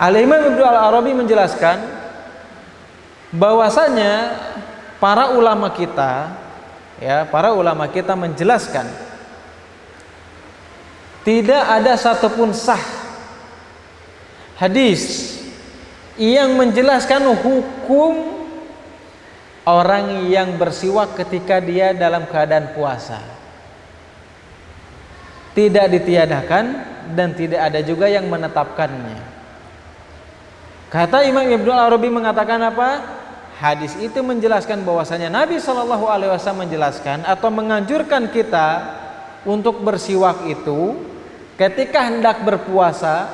Al-Imam Ibnu Al-Arabi menjelaskan bahwasanya para ulama kita menjelaskan tidak ada satupun sah hadis yang menjelaskan hukum orang yang bersiwak ketika dia dalam keadaan puasa. Tidak ditiadakan dan tidak ada juga yang menetapkannya. Kata Imam Ibnu Arabi mengatakan apa? Hadis itu menjelaskan bahwasanya Nabi Shallallahu Alaihi Wasallam menjelaskan atau menganjurkan kita untuk bersiwak itu ketika hendak berpuasa,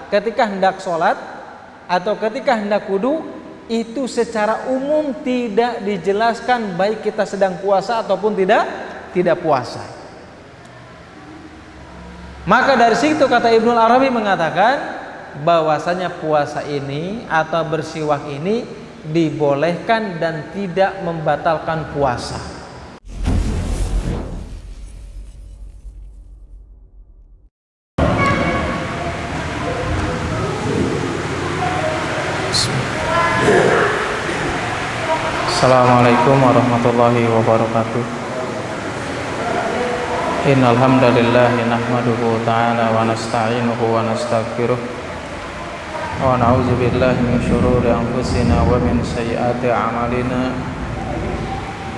ketika hendak sholat atau ketika hendak wudu, itu secara umum tidak dijelaskan baik kita sedang puasa ataupun tidak puasa. Maka dari situ kata Ibnu Arabi mengatakan bahwasanya puasa ini atau bersiwak ini dibolehkan dan tidak membatalkan puasa. Assalamualaikum warahmatullahi wabarakatuh. Innal hamdalillah nahmaduhu ta'ala wa nasta'inuhu wa nastaghfiruh wa na'udzu billahi min shururi anfusina wa min sayyiati a'malina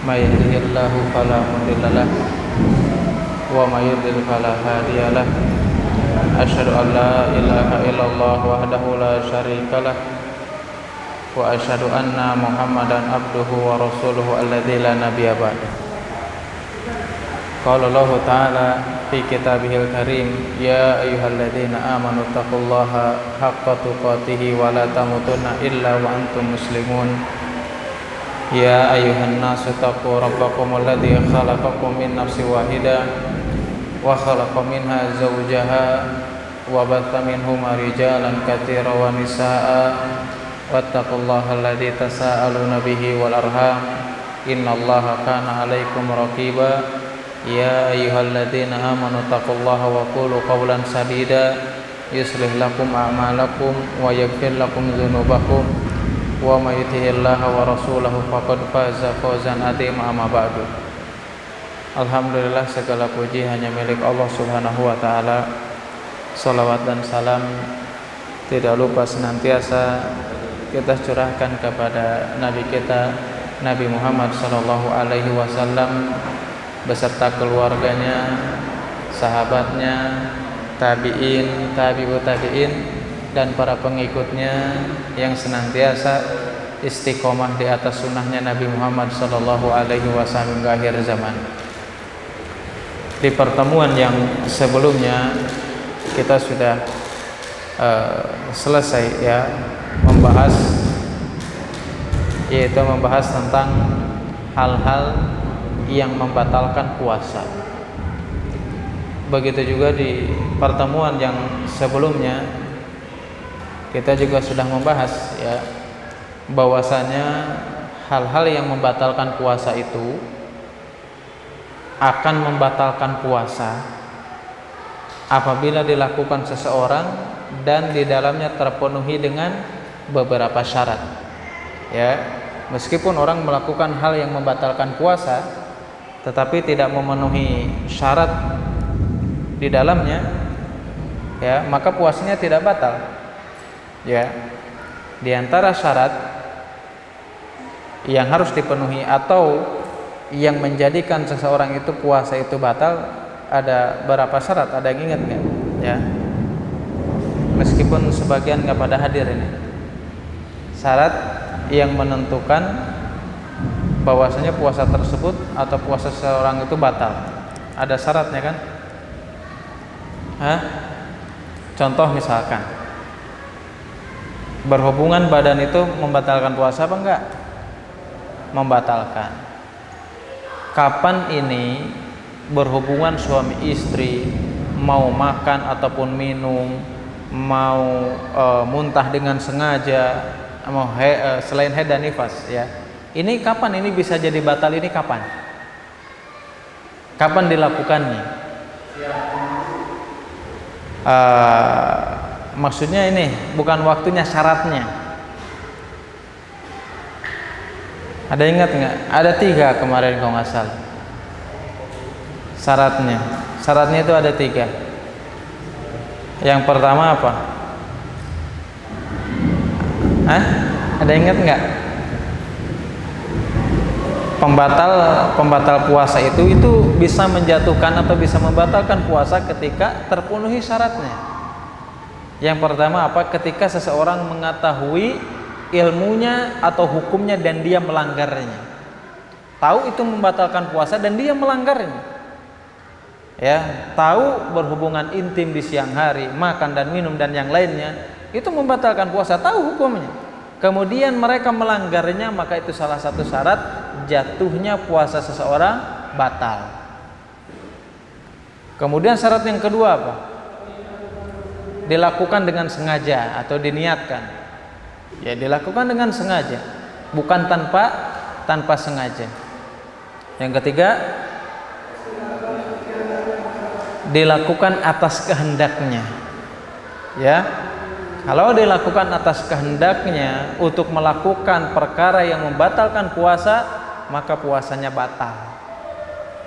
may yahdihillahu fala mudilla lahu wa may yudlil fala hadiya lahu asyhadu an la ilaha illallah wahdahu la syarika lahu wa asyhadu anna Muhammadan abduhu wa rasuluhu alladzi la nabiyya ba'dahu. Qala Allah ta'ala fi kitabihil karim, ya ayyuhalladzina amanu taqullaha haqqa tuqatih wa la tamutunna illa wa antum muslimun. Ya ayyuhan nasu taqu rabbakum alladzi khalaqakum min nafsin wahidah wa khalaqa minha zawjaha wa batha minhuma rijalan katsiran wa nisaa'a wattaqullaha alladzi tasaaluna bihi wal arham innallaha kana 'alaikum raqiba. Ya ayyuhalladzina amanu taqullaha wa qulu qawlan sadida yuslih lakum a'malakum wa yaghfir lakum dzunubakum wa may yuti'illaha wa rasulahu faqad faza fawzan 'azima. Amma ba'du. Alhamdulillah, segala puji hanya milik Allah Subhanahu wa taala. Salawat dan salam tidak lupa senantiasa kita curahkan kepada nabi kita Nabi Muhammad sallallahu alaihi wasallam beserta keluarganya, sahabatnya, tabi'in, tabi'ut tabi'in dan para pengikutnya yang senantiasa istiqomah di atas sunnahnya Nabi Muhammad sallallahu alaihi wasallam hingga akhir zaman. Di pertemuan yang sebelumnya kita sudah selesai membahas tentang hal-hal yang membatalkan puasa. Begitu juga di pertemuan yang sebelumnya kita juga sudah membahas bahwasanya hal-hal yang membatalkan puasa itu akan membatalkan puasa apabila dilakukan seseorang dan di dalamnya terpenuhi dengan beberapa syarat. Meskipun orang melakukan hal yang membatalkan puasa tetapi tidak memenuhi syarat di dalamnya, maka puasanya tidak batal. Di antara syarat yang harus dipenuhi atau yang menjadikan seseorang itu puasa itu batal ada berapa syarat? Ada yang ingat nggak? Meskipun sebagian nggak pada hadir ini. Syarat yang menentukan bahwasanya puasa tersebut atau puasa seseorang itu batal. Ada syaratnya kan? Contoh misalkan berhubungan badan itu membatalkan puasa apa enggak? Membatalkan. Kapan ini berhubungan suami istri, mau makan ataupun minum, mau muntah dengan sengaja, mau selain haid dan nifas, ini kapan ini bisa jadi batal? Ini kapan? Kapan dilakukannya? maksudnya ini bukan waktunya, syaratnya. Ada ingat nggak? Ada 3 kemarin kalau nggak salah. Syaratnya itu ada 3. Yang pertama apa? Ada ingat nggak? Pembatal puasa itu bisa menjatuhkan atau bisa membatalkan puasa ketika terpenuhi syaratnya. Yang pertama apa? Ketika seseorang mengetahui ilmunya atau hukumnya dan dia melanggarnya. Tahu itu membatalkan puasa dan dia melanggarnya. Ya, tahu berhubungan intim di siang hari, makan dan minum dan yang lainnya, itu membatalkan puasa, tahu hukumnya. Kemudian mereka melanggarnya, maka itu salah satu syarat jatuhnya puasa seseorang batal. Kemudian syarat yang kedua apa? Dilakukan dengan sengaja atau diniatkan. Ya, dilakukan dengan sengaja, bukan tanpa sengaja. Yang ketiga, dilakukan atas kehendaknya. Ya, kalau dilakukan atas kehendaknya untuk melakukan perkara yang membatalkan puasa, maka puasanya batal.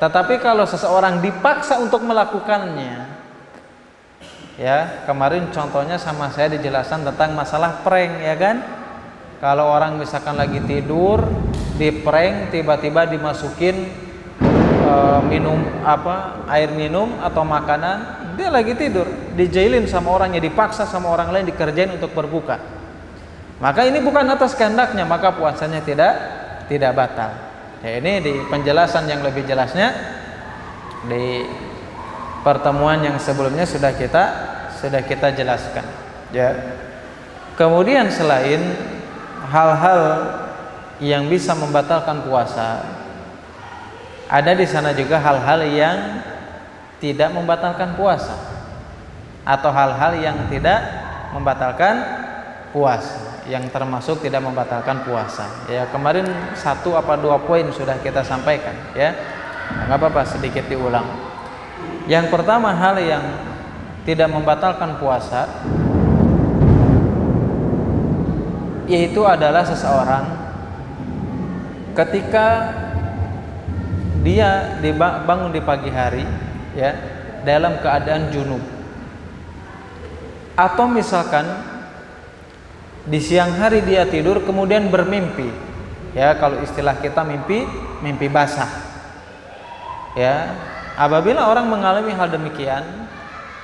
Tetapi kalau seseorang dipaksa untuk melakukannya, ya, kemarin contohnya sama saya dijelaskan tentang masalah prank, ya kan? Kalau orang misalkan lagi tidur, di prank, tiba-tiba dimasukin air minum atau makanan, dia lagi tidur, dijailin sama orangnya, dipaksa sama orang lain, dikerjain untuk berbuka. Maka ini bukan atas kehendaknya, maka puasanya tidak batal. Ya, ini di penjelasan yang lebih jelasnya di pertemuan yang sebelumnya sudah kita jelaskan. Ya. Kemudian selain hal-hal yang bisa membatalkan puasa, ada di sana juga hal-hal yang tidak membatalkan puasa atau hal-hal yang tidak membatalkan puasa, yang termasuk tidak membatalkan puasa. Ya, kemarin 1 atau 2 poin sudah kita sampaikan, ya. Nggak apa-apa, sedikit diulang. Yang pertama, hal yang tidak membatalkan puasa yaitu adalah seseorang ketika dia bangun di pagi hari, ya, dalam keadaan junub, atau misalkan di siang hari dia tidur kemudian bermimpi, ya, kalau istilah kita mimpi basah. Ya, apabila orang mengalami hal demikian,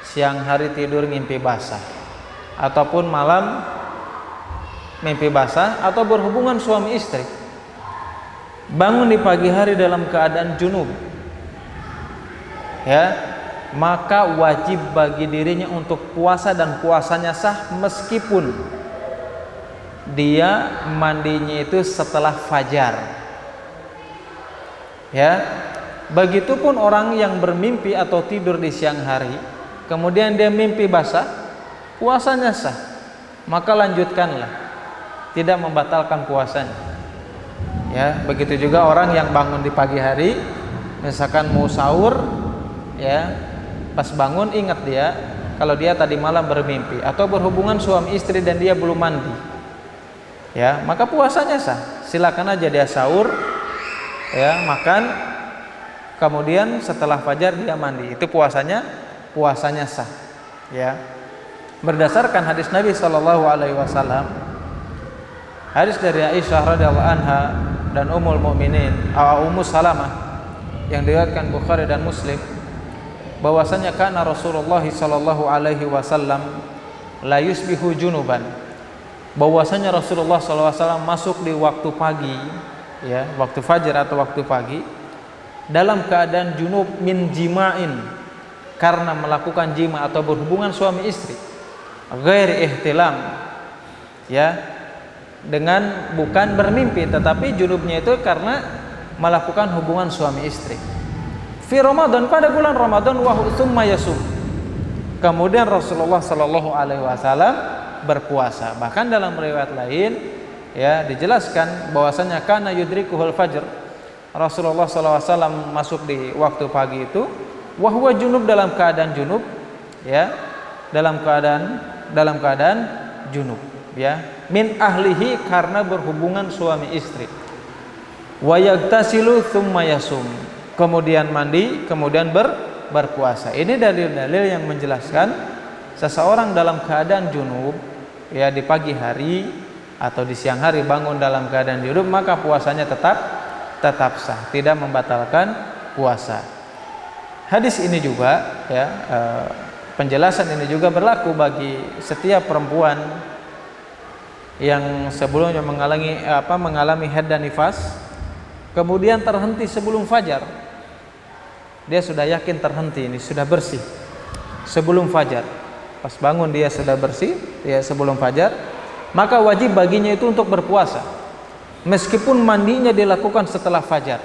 siang hari tidur mimpi basah ataupun malam mimpi basah atau berhubungan suami istri, bangun di pagi hari dalam keadaan junub, ya, maka wajib bagi dirinya untuk puasa dan puasanya sah meskipun dia mandinya itu setelah fajar. Ya, begitupun orang yang bermimpi atau tidur di siang hari kemudian dia mimpi basah, puasanya sah, maka lanjutkanlah, tidak membatalkan puasanya. Ya, begitu juga orang yang bangun di pagi hari, misalkan mau sahur, ya, pas bangun ingat dia kalau dia tadi malam bermimpi atau berhubungan suami istri dan dia belum mandi, ya, maka puasanya sah. Silakan aja dia sahur, ya, makan, kemudian setelah fajar dia mandi, itu puasanya sah. Ya, berdasarkan hadis Nabi SAW, hadis dari Aisyah radhiyallahu anha dan Ummul Mukminin Ummu Salamah yang diriwayatkan Bukhari dan Muslim, bahwasanya kana Rasulullah sallallahu alaihi wasallam la yusbihu junuban, bahwasanya Rasulullah sallallahu alaihi wasallam masuk di waktu pagi, ya, waktu fajar atau waktu pagi dalam keadaan junub min jima'in, karena melakukan jima atau berhubungan suami istri, ghairi ihtilam, ya, dengan bukan bermimpi, tetapi junubnya itu karena melakukan hubungan suami istri. Fi Ramadan, pada bulan Ramadan, wa tsumma yasum. Kemudian Rasulullah sallallahu alaihi wasallam berpuasa. Bahkan dalam riwayat lain, ya, dijelaskan bahwasanya kana yudrikuhul fajr. Rasulullah sallallahu alaihi wasallam masuk di waktu pagi itu wa huwa junub, dalam keadaan junub, ya, dalam keadaan dalam keadaan junub, ya. Min ahlihi, karena berhubungan suami istri. Wa yagtasilu tsumma yasum, kemudian mandi, kemudian berpuasa. Ini dalil-dalil yang menjelaskan seseorang dalam keadaan junub, ya, di pagi hari atau di siang hari bangun dalam keadaan junub, maka puasanya tetap sah, tidak membatalkan puasa. Hadis ini juga, ya, penjelasan ini juga berlaku bagi setiap perempuan yang sebelumnya mengalami haid dan nifas, kemudian terhenti sebelum fajar. Dia sudah yakin terhenti, ini sudah bersih sebelum fajar. Pas bangun dia sudah bersih, ya, sebelum fajar, maka wajib baginya itu untuk berpuasa, meskipun mandinya dilakukan setelah fajar.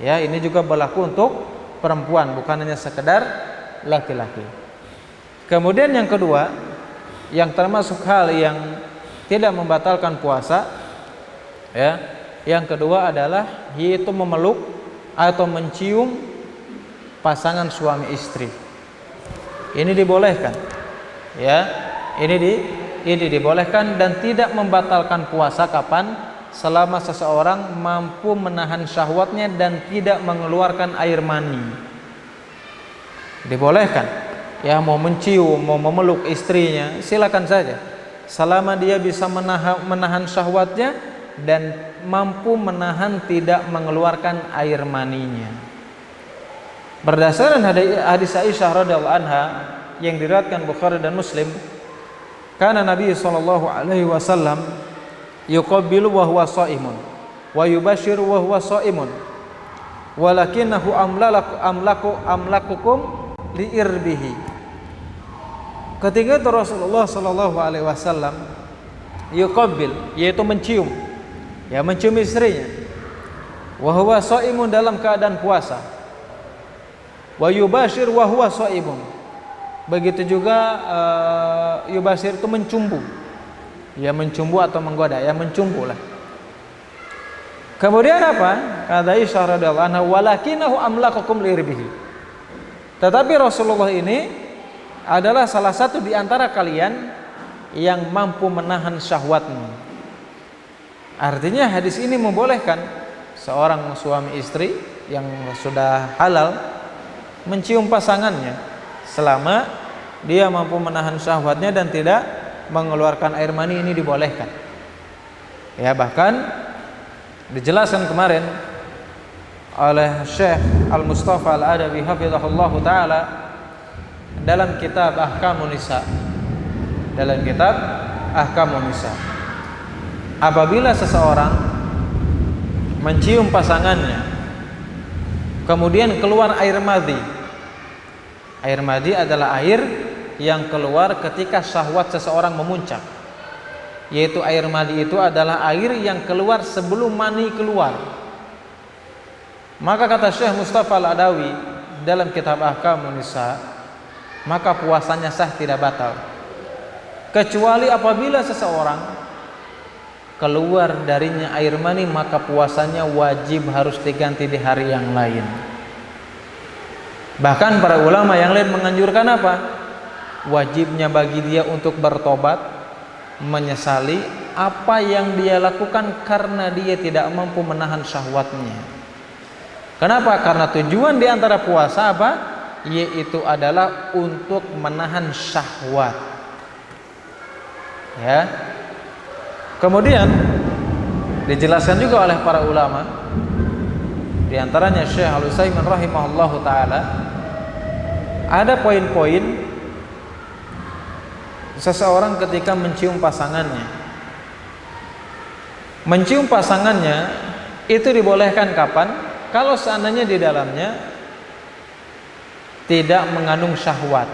Ya, ini juga berlaku untuk perempuan, bukan hanya sekedar laki-laki. Kemudian yang kedua, yang termasuk hal yang tidak membatalkan puasa, ya, yang kedua adalah yaitu memeluk atau mencium pasangan suami istri. Ini dibolehkan, ya, ini dibolehkan dan tidak membatalkan puasa kapan? Selama seseorang mampu menahan syahwatnya dan tidak mengeluarkan air mani. Dibolehkan, ya, mau mencium, mau memeluk istrinya, silakan saja, selama dia bisa menahan syahwatnya dan mampu menahan tidak mengeluarkan air maninya. Berdasarkan hadis Aisyah radhiyallahu anha yang diriwayatkan Bukhari dan Muslim, kana Nabi sallallahu alaihi wasallam yuqabbilu wa huwa shaimun wa yubashiru wa huwa shaimun walakinahu amlakukum liirbihi. Ketika itu Rasulullah sallallahu alaihi wasallam yuqabbil, yaitu mencium, ya, mencium istrinya, wa huwa shaimun, dalam keadaan puasa, wa yubashir wa huwa shaimun, begitu juga yubashir itu mencumbu, ya, mencumbu atau menggoda, ya, mencumbu lah. Kemudian apa? Kata Aisyah radhiyallahu anha, walakinahu amlakakum liirbihi. Tetapi Rasulullah ini adalah salah satu di antara kalian yang mampu menahan syahwatnya. Artinya hadis ini membolehkan seorang suami istri yang sudah halal mencium pasangannya selama dia mampu menahan syahwatnya dan tidak mengeluarkan air mani. Ini dibolehkan, ya. Bahkan dijelaskan kemarin oleh Syekh Al-Mustafa Al-Adawi hafizahullah ta'ala dalam kitab Ahkamun Nisa, apabila seseorang mencium pasangannya kemudian keluar air madhi. Air madhi adalah air yang keluar ketika syahwat seseorang memuncak, yaitu air madhi itu adalah air yang keluar sebelum mani keluar. Maka kata Syekh Mustafa Al-Adawi dalam kitab Ahkamun Nisa, maka puasanya sah, tidak batal, kecuali apabila seseorang keluar darinya air mani, maka puasanya wajib harus diganti di hari yang lain. Bahkan para ulama yang lain menganjurkan apa? Wajibnya bagi dia untuk bertobat, menyesali apa yang dia lakukan karena dia tidak mampu menahan syahwatnya. Kenapa? Karena tujuan di antara puasa apa? Yaitu adalah untuk menahan syahwat, ya. Kemudian dijelaskan juga oleh para ulama, di antaranya Syekh Al-Utsaimin rahimahullahu taala, ada poin-poin seseorang ketika mencium pasangannya. Mencium pasangannya itu dibolehkan kapan? Kalau seandainya di dalamnya tidak mengandung syahwat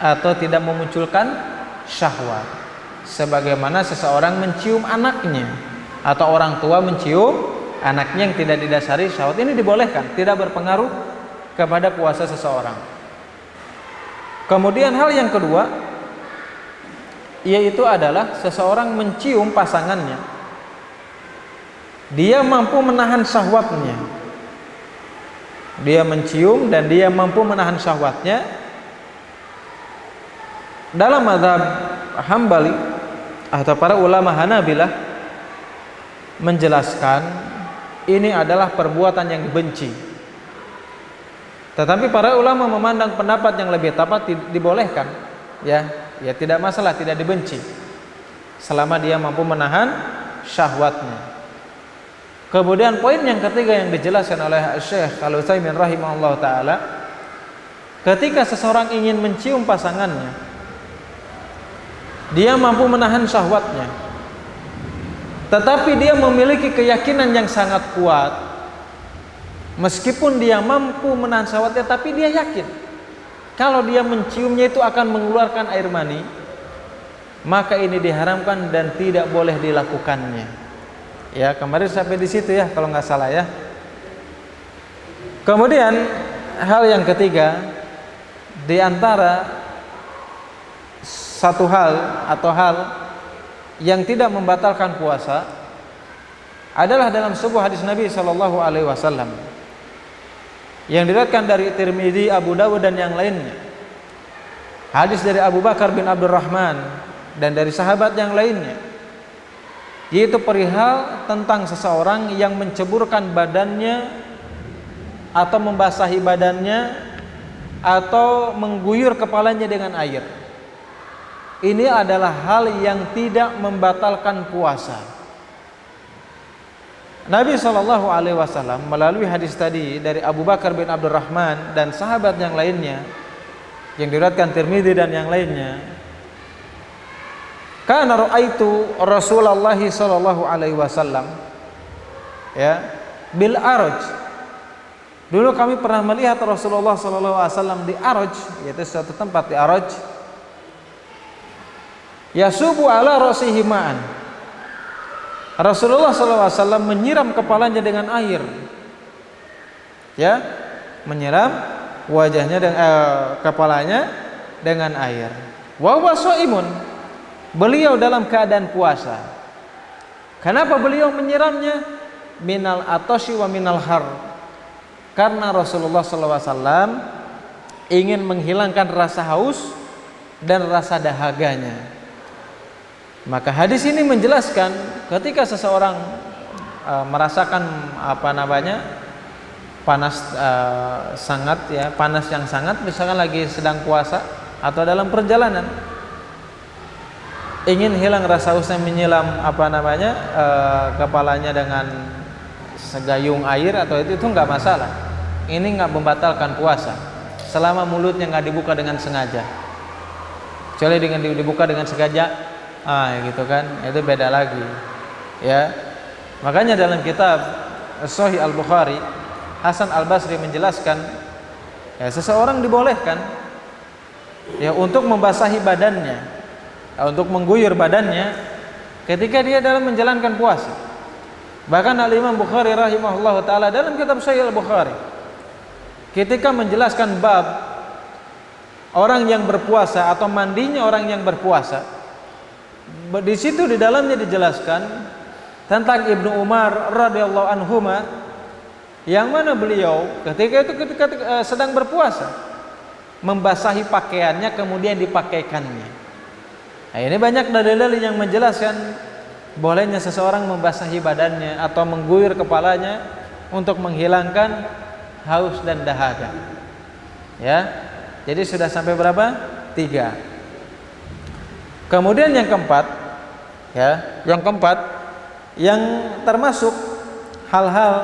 atau tidak memunculkan syahwat, sebagaimana seseorang mencium anaknya atau orang tua mencium anaknya yang tidak didasari syahwat. Ini dibolehkan, tidak berpengaruh kepada puasa seseorang. Kemudian hal yang kedua, yaitu adalah seseorang mencium pasangannya, dia mampu menahan syahwatnya. Dia mencium dan dia mampu menahan syahwatnya, dalam mazhab Hambali atau para ulama Hanabilah menjelaskan ini adalah perbuatan yang dibenci. Tetapi para ulama memandang pendapat yang lebih tepat dibolehkan, ya tidak masalah, tidak dibenci selama dia mampu menahan syahwatnya. Kemudian poin yang ketiga yang dijelaskan oleh Syekh Al-Utsaimin rahimahullah taala, ketika seseorang ingin mencium pasangannya, dia mampu menahan syahwatnya, tetapi dia memiliki keyakinan yang sangat kuat. Meskipun dia mampu menahan syahwatnya, tapi dia yakin kalau dia menciumnya itu akan mengeluarkan air mani, maka ini diharamkan dan tidak boleh dilakukannya. Ya, kemarin sampai di situ ya kalau nggak salah ya. Kemudian hal yang ketiga, di antara satu hal atau hal yang tidak membatalkan puasa adalah dalam sebuah hadis Nabi Shallallahu Alaihi Wasallam yang diriwayatkan dari Tirmidzi, Abu Dawud dan yang lainnya. Hadis dari Abu Bakar bin Abdurrahman dan dari sahabat yang lainnya, yaitu perihal tentang seseorang yang menceburkan badannya atau membasahi badannya atau mengguyur kepalanya dengan air. Ini adalah hal yang tidak membatalkan puasa. Nabi SAW melalui hadis tadi dari Abu Bakar bin Abdurrahman dan sahabat yang lainnya yang diriwayatkan Tirmidzi dan yang lainnya, kana ra'aitu Rasulullah SAW ya bil araj. Dulu kami pernah melihat Rasulullah SAW di araj, yaitu suatu tempat di araj, yasubu ala ra'sihi ma'an. Rasulullah SAW menyiram kepalanya dengan air, ya, menyiram wajahnya dan kepalanya dengan air. Wa huwa shaimun, beliau dalam keadaan puasa. Kenapa beliau menyiramnya? Minal atosyi wa minal har, karena Rasulullah SAW ingin menghilangkan rasa haus dan rasa dahaganya. Maka hadis ini menjelaskan ketika seseorang merasakan panas sangat, ya, panas yang sangat, misalkan lagi sedang puasa atau dalam perjalanan, ingin hilang rasa hausnya, menyiram kepalanya dengan segayung air atau itu nggak masalah. Ini nggak membatalkan puasa selama mulutnya nggak dibuka dengan sengaja. Kecuali dengan dibuka dengan sengaja, gitu kan, itu beda lagi, ya. Makanya dalam kitab Sahih Al-Bukhari, Hasan Al-Basri menjelaskan, ya, seseorang dibolehkan, ya, untuk membasahi badannya, untuk mengguyur badannya ketika dia dalam menjalankan puasa. Bahkan Al-Imam Bukhari rahimahullah taala dalam kitab Sahih Al-Bukhari ketika menjelaskan bab orang yang berpuasa atau mandinya orang yang berpuasa, di situ di dalamnya dijelaskan tentang Ibnu Umar radhiyallahu anhuma, yang mana beliau ketika sedang berpuasa membasahi pakaiannya kemudian dipakaikannya. Nah, ini banyak dalil-dalil yang menjelaskan bolehnya seseorang membasahi badannya atau mengguyur kepalanya untuk menghilangkan haus dan dahaga. Ya, jadi sudah sampai berapa? 3. Kemudian yang keempat, ya, yang termasuk hal-hal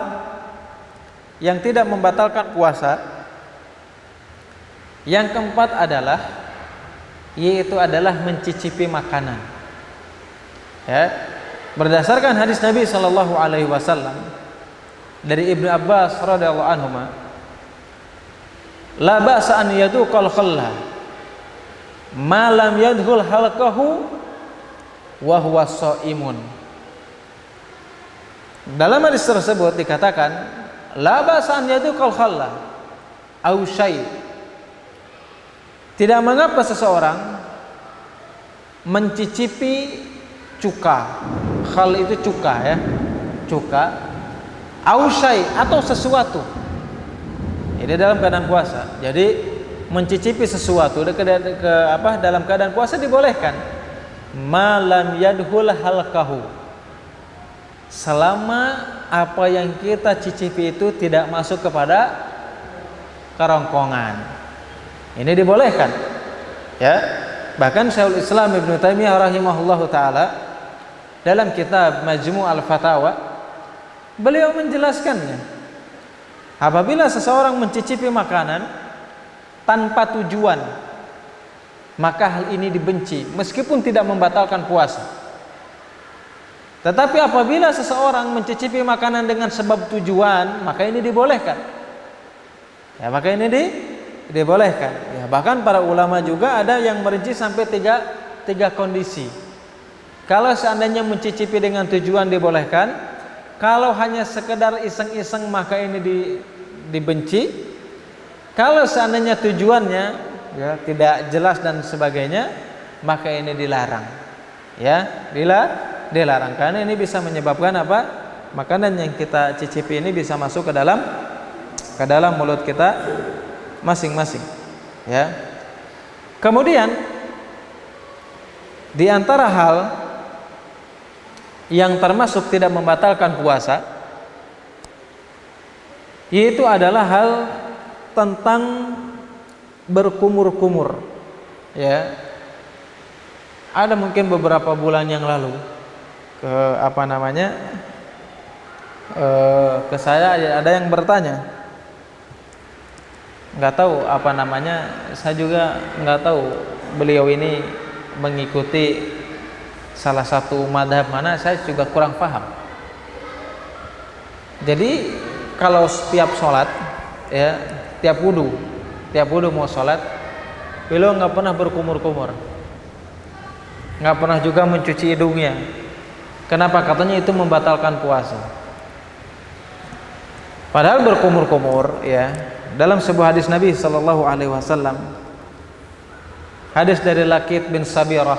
yang tidak membatalkan puasa, yang keempat yaitu adalah mencicipi makanan. Ya, berdasarkan hadis Nabi Shallallahu Alaihi Wasallam dari Ibnu Abbas radhiyallahu anhuma, la ba'sa an yaduqal khalla malam yadhul halqahu wa huwa shaimun. Dalam hadis tersebut dikatakan la ba'sa an yaduqal khalla au syai, tidak mengapa seseorang mencicipi cuka. Khal itu cuka, ya, cuka, au syai atau sesuatu. Ini dalam keadaan puasa. Jadi mencicipi sesuatu dalam keadaan puasa dibolehkan. Malam yadhul halqahu, selama apa yang kita cicipi itu tidak masuk kepada kerongkongan, ini dibolehkan. Ya, bahkan Syekhul Islam Ibnu Taimiyah rahimahullahu taala dalam kitab Majmu' al-Fatawa beliau menjelaskannya. Apabila seseorang mencicipi makanan tanpa tujuan, maka hal ini dibenci meskipun tidak membatalkan puasa. Tetapi apabila seseorang mencicipi makanan dengan sebab tujuan, maka ini dibolehkan. Ya, maka ini dibolehkan. Ya, bahkan para ulama juga ada yang merinci sampai tiga kondisi. Kalau seandainya mencicipi dengan tujuan dibolehkan, kalau hanya sekedar iseng-iseng maka ini dibenci. Kalau seandainya tujuannya ya tidak jelas dan sebagainya, maka ini dilarang. Ya, dilarang karena ini bisa menyebabkan apa? Makanan yang kita cicipi ini bisa masuk ke dalam mulut kita masing-masing. Ya. Kemudian di antara hal yang termasuk tidak membatalkan puasa, yaitu adalah hal tentang berkumur-kumur. Ya, ada mungkin beberapa bulan yang lalu ke saya ada yang bertanya, nggak tahu apa namanya, saya juga nggak tahu beliau ini mengikuti salah satu madhab mana, saya juga kurang paham. Jadi kalau setiap sholat, ya, tiap wudu mau sholat, beliau nggak pernah berkumur-kumur, nggak pernah juga mencuci hidungnya. Kenapa? Katanya itu membatalkan puasa. Padahal berkumur-kumur, ya, dalam sebuah hadis Nabi Sallallahu Alaihi Wasallam, hadis dari Laqit bin Sabirah,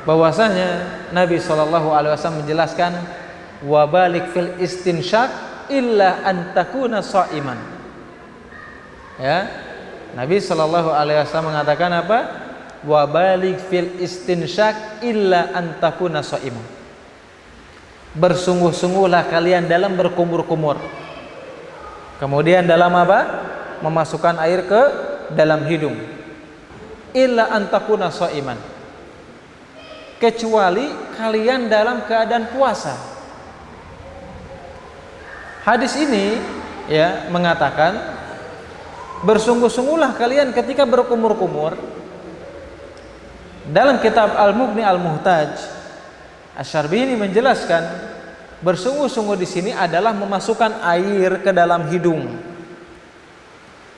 bahwasanya Nabi Sallallahu Alaihi Wasallam menjelaskan, wabalik fil istinsyak illa antakuna sha'iman. Ya, Nabi Sallallahu Alaihi Wasallam mengatakan apa? Wabalik fil istinsyak illa antakuna sha'iman. Bersungguh-sungguhlah kalian dalam berkumur-kumur. Kemudian dalam apa? Memasukkan air ke dalam hidung. Illa antakuna sha'iman. Kecuali kalian dalam keadaan puasa. Hadis ini ya mengatakan bersungguh-sungguhlah kalian ketika berkumur-kumur. Dalam kitab Al-Mughni Al-Muhtaj, Asy-Syarbini menjelaskan bersungguh-sungguh di sini adalah memasukkan air ke dalam hidung,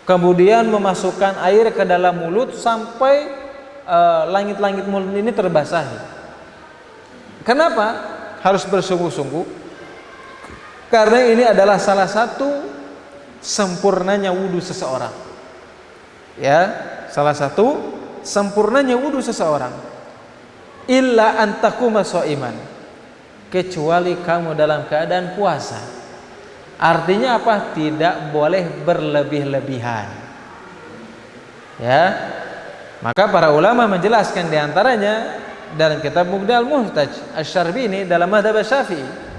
kemudian memasukkan air ke dalam mulut sampai langit-langit mulut ini terbasahi. Kenapa harus bersungguh-sungguh? Karena ini adalah salah satu sempurnanya wudu seseorang. Ya, salah satu sempurnanya wudu seseorang. Illa antakuma sha'iman, kecuali kamu dalam keadaan puasa. Artinya apa? Tidak boleh berlebih-lebihan. Ya. Maka para ulama menjelaskan diantaranya dalam kitab Mughni Al-Muhtaj, Asy-Syarbini dalam mazhab Syafi'i.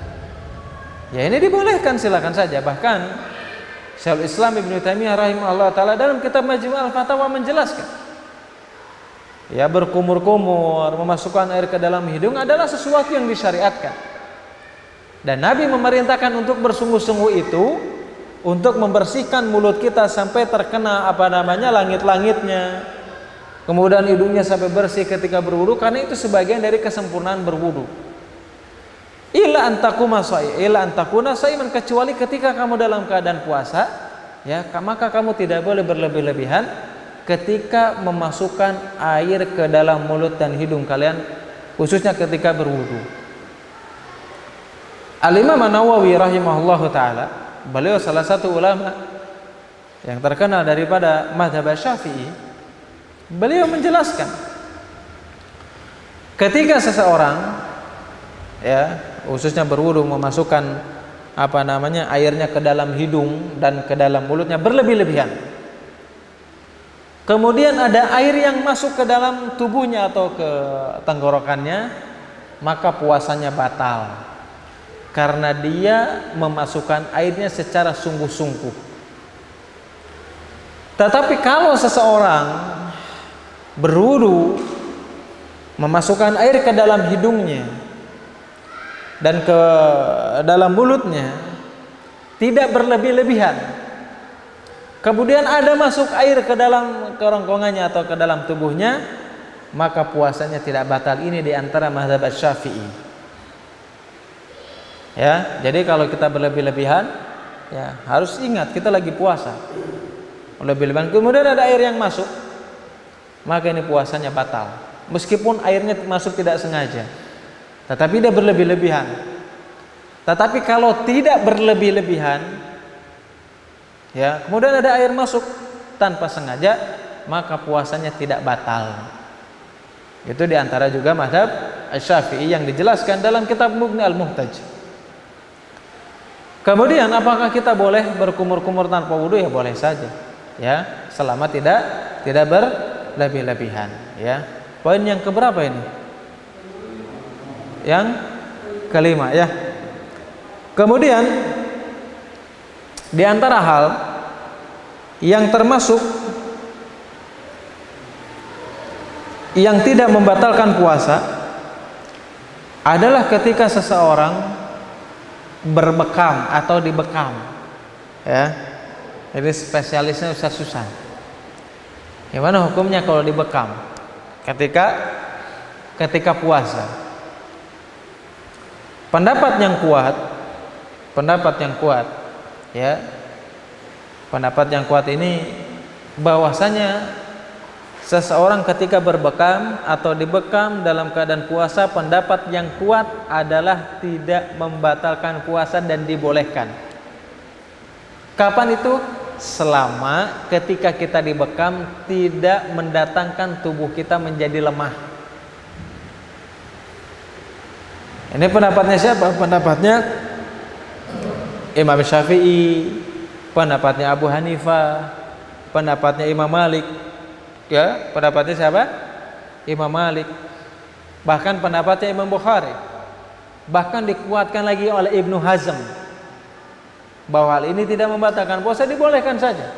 Ya, ini dibolehkan, silakan saja. Bahkan Syekhul Islam Ibnu Taimiyah rahimahullah taala dalam kitab Majmu' al-Fatawa menjelaskan, ya, berkumur-kumur, memasukkan air ke dalam hidung adalah sesuatu yang disyariatkan. Dan Nabi memerintahkan untuk bersungguh-sungguh itu untuk membersihkan mulut kita sampai terkena langit-langitnya. Kemudian hidungnya sampai bersih ketika berwudu, karena itu sebagian dari kesempurnaan berwudu. Illa antakuna sha'iman, kecuali ketika kamu dalam keadaan puasa, ya, maka kamu tidak boleh berlebih-lebihan ketika memasukkan air ke dalam mulut dan hidung kalian, khususnya ketika berwudu. Al-Imam An-Nawawi rahimahullahu taala, beliau salah satu ulama yang terkenal daripada mazhab Syafi'i, beliau menjelaskan ketika seseorang, ya, khususnya berwudu memasukkan airnya ke dalam hidung dan ke dalam mulutnya berlebih-lebihan, kemudian ada air yang masuk ke dalam tubuhnya atau ke tenggorokannya, maka puasanya batal karena dia memasukkan airnya secara sungguh-sungguh. Tetapi kalau seseorang berwudu, memasukkan air ke dalam hidungnya dan ke dalam mulutnya, tidak berlebih-lebihan, kemudian ada masuk air ke dalam kerongkongannya atau ke dalam tubuhnya, maka puasanya tidak batal. Ini diantara mazhab Syafi'i. Ya, jadi kalau kita berlebih-lebihan, ya harus ingat kita lagi puasa. Lebih-lebihan, kemudian ada air yang masuk, maka ini puasanya batal. Meskipun airnya masuk tidak sengaja, tetapi dia berlebih-lebihan. Tetapi kalau tidak berlebih-lebihan, ya, kemudian ada air masuk tanpa sengaja, maka puasanya tidak batal. Itu diantara juga mazhab Syafi'i yang dijelaskan dalam kitab Mughni Al-Muhtaj. Kemudian apakah kita boleh berkumur-kumur tanpa wudu? Ya boleh saja, ya, selama tidak berlebih-lebihan, ya. Poin yang keberapa ini? Yang kelima, ya. Kemudian di antara hal yang termasuk yang tidak membatalkan puasa adalah ketika seseorang berbekam atau dibekam, ya. Ini spesialisnya Ustaz Susan. Gimana hukumnya kalau dibekam ketika puasa? Pendapat yang kuat, ya. Pendapat yang kuat ini bahwasanya seseorang ketika berbekam atau dibekam dalam keadaan puasa, pendapat yang kuat adalah tidak membatalkan puasa dan dibolehkan. Kapan itu? Selama ketika kita dibekam tidak mendatangkan tubuh kita menjadi lemah. Ini pendapatnya siapa? Pendapatnya Imam Syafi'i, pendapatnya Abu Hanifah, pendapatnya Imam Malik. Ya, pendapatnya siapa? Imam Malik. Bahkan pendapatnya Imam Bukhari. Bahkan dikuatkan lagi oleh Ibnu Hazm bahwa hal ini tidak membatalkan puasa, dibolehkan saja.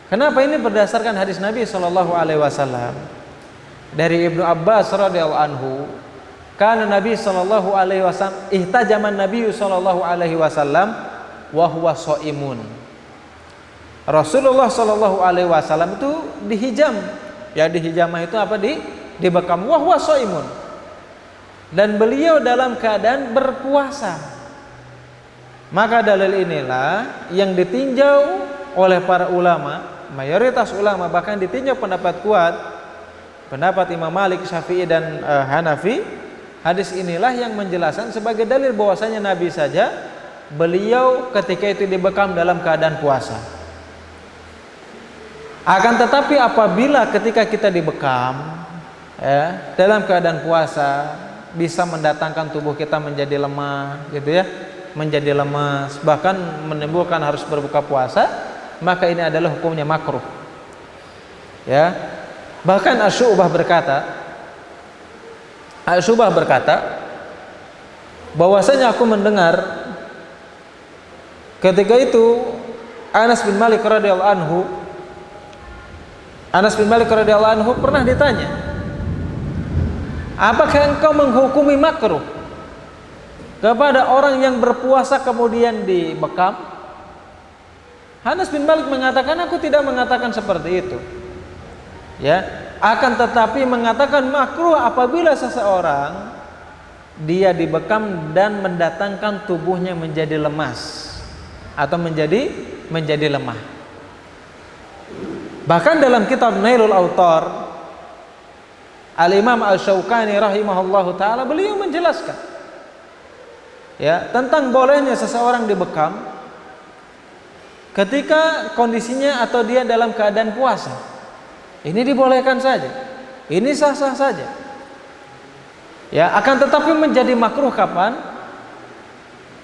Kenapa? Ini berdasarkan hadis Nabi SAW dari Ibnu Abbas radhiyallahu anhu. Kana Nabi SAW ihtajaman Nabi SAW wa huwa shaimun. Rasulullah SAW itu dihijam. Ya, dihijamah itu apa? Dibekam. Wa huwa shaimun. Dan beliau dalam keadaan berpuasa. Maka dalil inilah yang ditinjau oleh para ulama, mayoritas ulama, bahkan ditinjau pendapat kuat, pendapat Imam Malik, Syafi'i dan Hanafi. Hadis inilah yang menjelaskan sebagai dalil bahwasanya Nabi saja beliau ketika itu dibekam dalam keadaan puasa. Akan tetapi apabila ketika kita dibekam, ya, dalam keadaan puasa bisa mendatangkan tubuh kita menjadi lemah, gitu ya, menjadi lemas, bahkan menimbulkan harus berbuka puasa, maka ini adalah hukumnya makruh. Ya, bahkan Asy-Syu'bah berkata bahwasanya aku mendengar ketika itu Anas bin Malik radhiyallahu anhu pernah ditanya, apakah engkau menghukumi makruh kepada orang yang berpuasa kemudian dibekam? Anas bin Malik mengatakan, aku tidak mengatakan seperti itu. Ya, akan tetapi mengatakan makruh apabila seseorang dia dibekam dan mendatangkan tubuhnya menjadi lemas atau menjadi lemah. Bahkan dalam kitab Nailul Autar, Al-Imam Al-Syaukani rahimahullahu taala beliau menjelaskan, ya, tentang bolehnya seseorang dibekam ketika kondisinya atau dia dalam keadaan puasa. Ini dibolehkan saja, ini sah-sah saja. Ya, akan tetapi menjadi makruh kapan?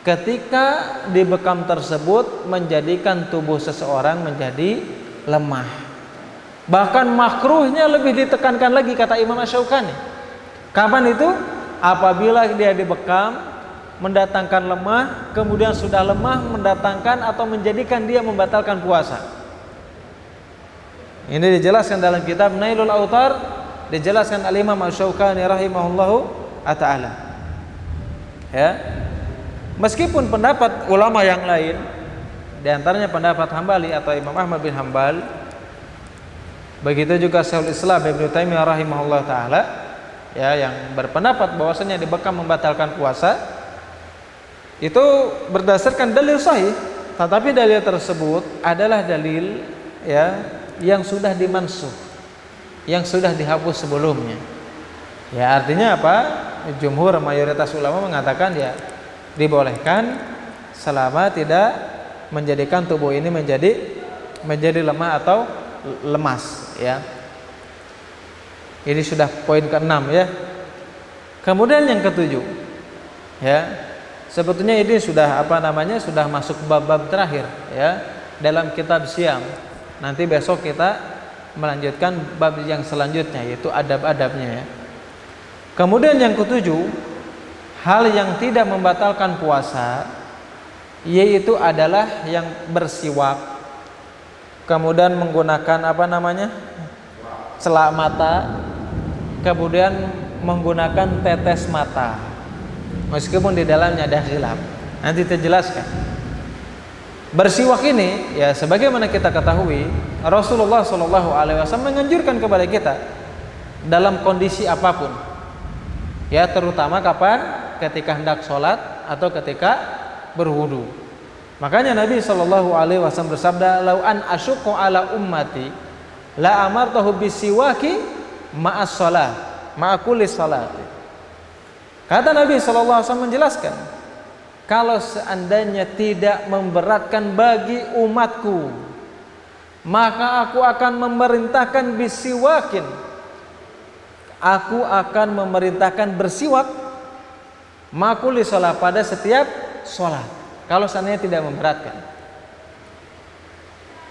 Ketika dibekam tersebut menjadikan tubuh seseorang menjadi lemah. Bahkan makruhnya lebih ditekankan lagi kata Imam Asy-Syaukani. Kapan itu? Apabila dia dibekam, mendatangkan lemah, kemudian sudah lemah mendatangkan atau menjadikan dia membatalkan puasa. Ini dijelaskan dalam kitab Nailul Autar, dijelaskan Al-Imam Asy-Syaukani rahimahullahu ta'ala. Ya. Meskipun pendapat ulama yang lain, di antaranya pendapat Hambali atau Imam Ahmad bin Hambal, begitu juga Syekhul Islam Ibnu Taimiyah rahimahullah taala, ya, yang berpendapat bahwasanya dibekam membatalkan puasa, itu berdasarkan dalil sahih, tetapi dalil tersebut adalah dalil, ya, yang sudah dimansuh, yang sudah dihapus sebelumnya. Ya, artinya apa? Jumhur mayoritas ulama mengatakan ya dibolehkan selama tidak menjadikan tubuh ini menjadi lemah atau lemas, ya. Ini sudah poin ke-6, ya. Kemudian yang ke-7, ya. Sebetulnya ini sudah sudah masuk bab-bab terakhir, ya, dalam kitab Syiyam. Nanti besok kita melanjutkan bab yang selanjutnya, yaitu adab-adabnya, ya. Kemudian yang ke-7, hal yang tidak membatalkan puasa, yaitu adalah yang bersiwak, kemudian menggunakan celak mata, kemudian menggunakan tetes mata, meskipun di dalamnya ada khilaf. Nanti kita jelaskan. Bersiwak ini, ya, sebagaimana kita ketahui, Rasulullah SAW menganjurkan kepada kita dalam kondisi apapun, ya, terutama kapan? Ketika hendak sholat atau ketika berwudu. Makanya Nabi SAW bersabda, "Lau an asyuqqa ala ummati la amartahu bisiwaki ma'as shalah, ma'a kulli salat." Kata Nabi SAW menjelaskan, kalau seandainya tidak memberatkan bagi umatku, maka aku akan memerintahkan bisiwakin. Aku akan memerintahkan bersiwak ma'a kulli salat, pada setiap sholat, kalau seandainya tidak memberatkan.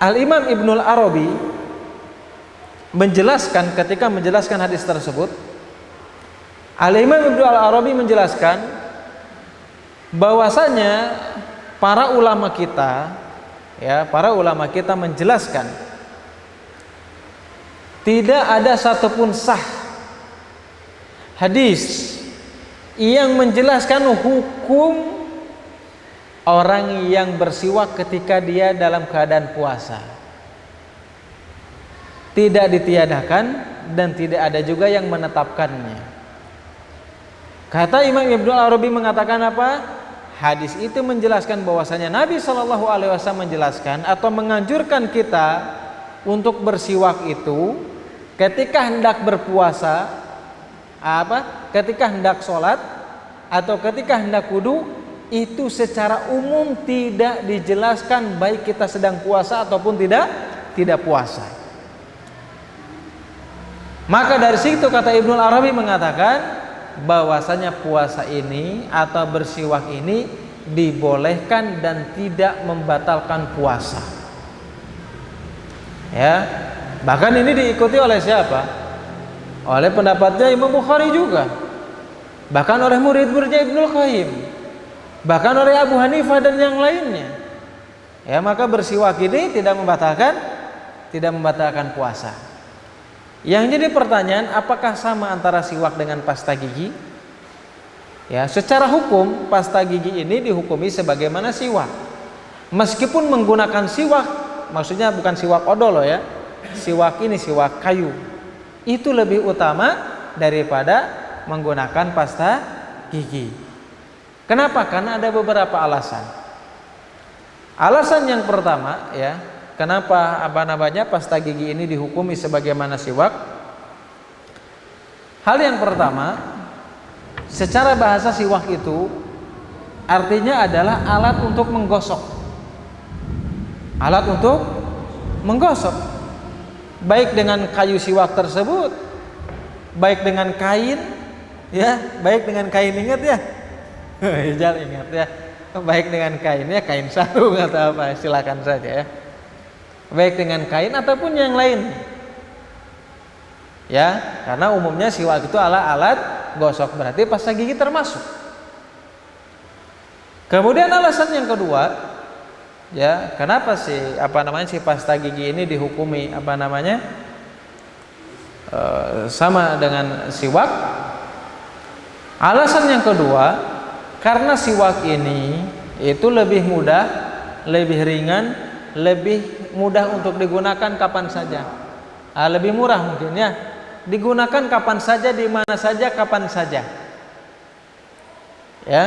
Al-Imam Ibnul Arabi menjelaskan, ketika menjelaskan hadis tersebut, Al-Imam Ibnul Arabi menjelaskan bahwasanya para ulama kita, ya, para ulama kita menjelaskan tidak ada satupun sah hadis yang menjelaskan hukum orang yang bersiwak ketika dia dalam keadaan puasa. Tidak ditiadakan dan tidak ada juga yang menetapkannya. Kata Imam Ibnul Arabi mengatakan apa? Hadis itu menjelaskan bahwasanya Nabi SAW menjelaskan atau menganjurkan kita untuk bersiwak itu ketika hendak berpuasa, ketika hendak sholat atau ketika hendak wudu. Itu secara umum tidak dijelaskan baik kita sedang puasa ataupun tidak puasa. Maka dari situ kata Ibnul Arabi mengatakan bahwasanya puasa ini atau bersiwak ini dibolehkan dan tidak membatalkan puasa. Ya, bahkan ini diikuti oleh siapa? Oleh pendapatnya Imam Bukhari juga, bahkan oleh murid-muridnya Ibnul Qayyim, bahkan oleh Abu Hanifah dan yang lainnya. Ya, maka bersiwak ini tidak membatalkan puasa. Yang jadi pertanyaan, apakah sama antara siwak dengan pasta gigi? Ya, secara hukum pasta gigi ini dihukumi sebagaimana siwak. Meskipun menggunakan siwak, maksudnya bukan siwak odol ya. Siwak ini siwak kayu. Itu lebih utama daripada menggunakan pasta gigi. Kenapa? Karena ada beberapa alasan. Alasan yang pertama, ya, kenapa pasta gigi ini dihukumi sebagaimana siwak? Hal yang pertama, secara bahasa siwak itu artinya adalah alat untuk menggosok. Alat untuk menggosok. Baik dengan kayu siwak tersebut, baik dengan kain, ya, baik dengan kain, ingat ya. Jangan ingat ya. Baik dengan kainnya, kain sarung atau apa, silakan saja ya. Baik dengan kain ataupun yang lain. Ya, karena umumnya siwak itu alat gosok, berarti pasta gigi termasuk. Kemudian alasan yang kedua, ya, kenapa sih si pasta gigi ini dihukumi sama dengan siwak? Alasan yang kedua, karena siwak ini itu lebih mudah, lebih ringan, lebih mudah untuk digunakan kapan saja. Lebih murah mungkin ya. Digunakan kapan saja, di mana saja, kapan saja. Ya,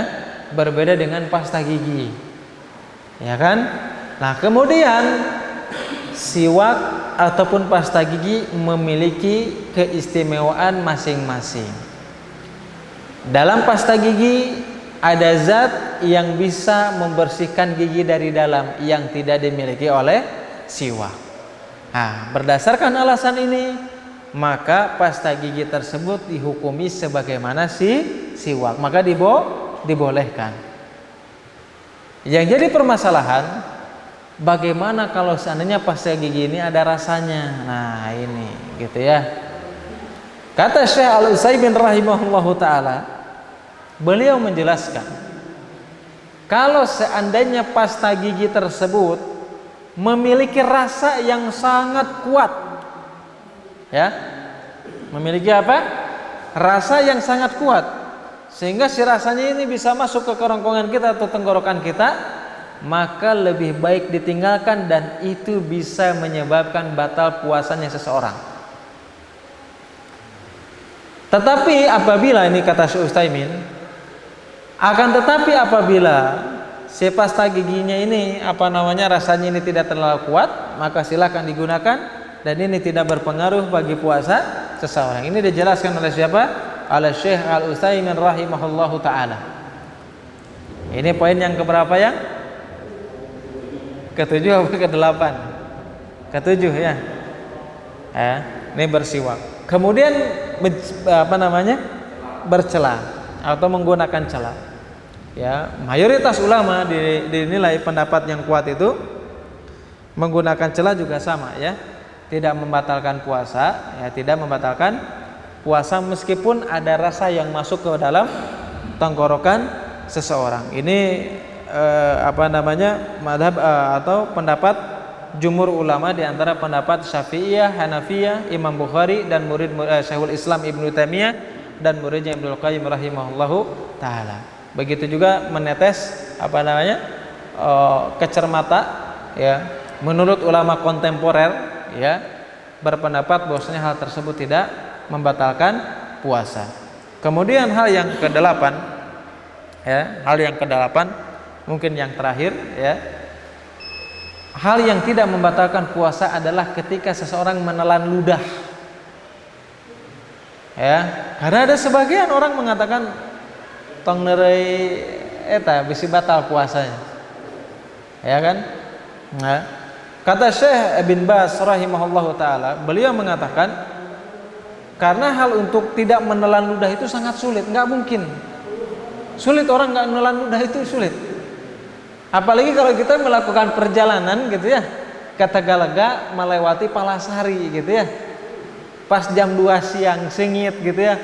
berbeda dengan pasta gigi. Ya kan? Nah, kemudian siwak ataupun pasta gigi memiliki keistimewaan masing-masing. Dalam pasta gigi ada zat yang bisa membersihkan gigi dari dalam yang tidak dimiliki oleh siwak. Nah, berdasarkan alasan ini, maka pasta gigi tersebut dihukumi sebagaimana siwak, maka dibolehkan. Yang jadi permasalahan, bagaimana kalau seandainya pasta gigi ini ada rasanya? Nah, ini gitu ya. Kata Syekh Al-Utsaimin rahimahullahu taala, beliau menjelaskan, kalau seandainya pasta gigi tersebut memiliki rasa yang sangat kuat, ya, memiliki apa? Rasa yang sangat kuat, sehingga si rasanya ini bisa masuk ke kerongkongan kita atau tenggorokan kita, maka lebih baik ditinggalkan dan itu bisa menyebabkan batal puasanya seseorang. Tetapi apabila, ini kata Syekh Utsaimin, akan tetapi apabila si pasta giginya ini rasanya ini tidak terlalu kuat, maka silakan digunakan dan ini tidak berpengaruh bagi puasa seseorang. Ini dijelaskan oleh siapa? Oleh Syekh Al-Utsaimin rahimahullahu taala. Ini poin yang keberapa ya? Ketujuh atau kedelapan? Ketujuh ya. Ini bersiwak. Kemudian bercela atau menggunakan cela. Ya, mayoritas ulama dinilai pendapat yang kuat itu menggunakan cela juga sama ya. Tidak membatalkan puasa, ya, tidak membatalkan puasa meskipun ada rasa yang masuk ke dalam tenggorokan seseorang. Ini madhab atau pendapat jumhur ulama, di antara pendapat Syafi'iyah, Hanafiyah, Imam Bukhari dan murid Syekhul Islam Ibnu Taimiyah dan muridnya Ibnu Qayyim rahimahullahu taala. Begitu juga menetes kecermata, ya, menurut ulama kontemporer, ya, berpendapat bahwasanya hal tersebut tidak membatalkan puasa. Kemudian hal yang kedelapan, ya, mungkin yang terakhir, ya, hal yang tidak membatalkan puasa adalah ketika seseorang menelan ludah. Ya, karena ada sebagian orang mengatakan tong nerei eta bisi batal puasanya. Ya kan? Nah, kata Syekh Ibn Baz rahimahullahu taala, beliau mengatakan karena hal untuk tidak menelan ludah itu sangat sulit, nggak mungkin. Sulit, orang nggak menelan ludah itu sulit. Apalagi kalau kita melakukan perjalanan gitu ya, ke Tagalaga melewati Palasari gitu ya, pas jam 2 siang sengit gitu ya,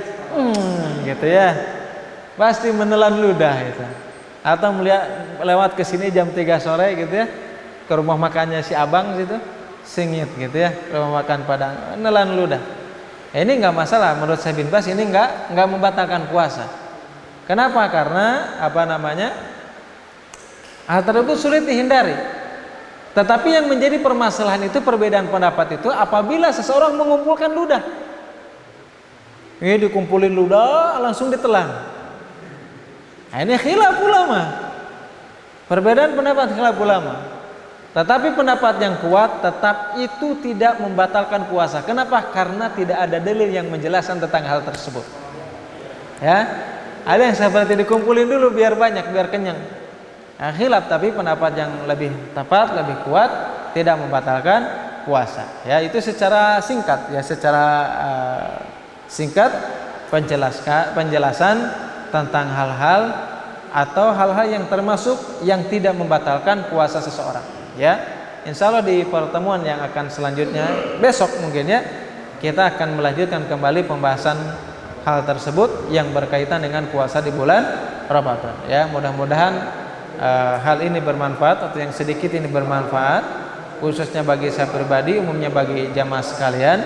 gitu ya, pasti menelan ludah itu. Atau lewat ke sini jam 3 sore gitu ya, ke rumah makannya si abang situ, sengit gitu ya, rumah makan Padang, menelan ludah. Ini nggak masalah, menurut Syekh bin Baz ini nggak membatalkan puasa. Kenapa? Karena hal tersebut sulit dihindari. Tetapi yang menjadi permasalahan itu, perbedaan pendapat itu apabila seseorang mengumpulkan ludah. Ini dikumpulin ludah langsung ditelan. Nah, ini khilaf ulama. Perbedaan pendapat khilaf ulama. Tetapi pendapat yang kuat tetap itu tidak membatalkan puasa. Kenapa? Karena tidak ada dalil yang menjelaskan tentang hal tersebut. Ya, ada yang seperti dikumpulin dulu biar banyak, biar kenyang. Nah, khilaf, tapi pendapat yang lebih tepat, lebih kuat, tidak membatalkan puasa. Ya, itu secara singkat, ya, singkat penjelasan tentang hal-hal atau hal-hal yang termasuk yang tidak membatalkan puasa seseorang. Ya, insya Allah di pertemuan yang akan selanjutnya besok mungkin ya, kita akan melanjutkan kembali pembahasan hal tersebut yang berkaitan dengan puasa di bulan Ramadan. Ya, mudah-mudahan hal ini bermanfaat atau yang sedikit ini bermanfaat khususnya bagi saya pribadi, umumnya bagi jamaah sekalian.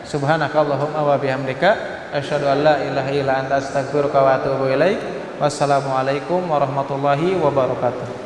Subhanakallahumma wa bihamdika asyhadu an la ilaha illa anta astaghfiruka wa atubu ilaik. Wassalamualaikum warahmatullahi wabarakatuh.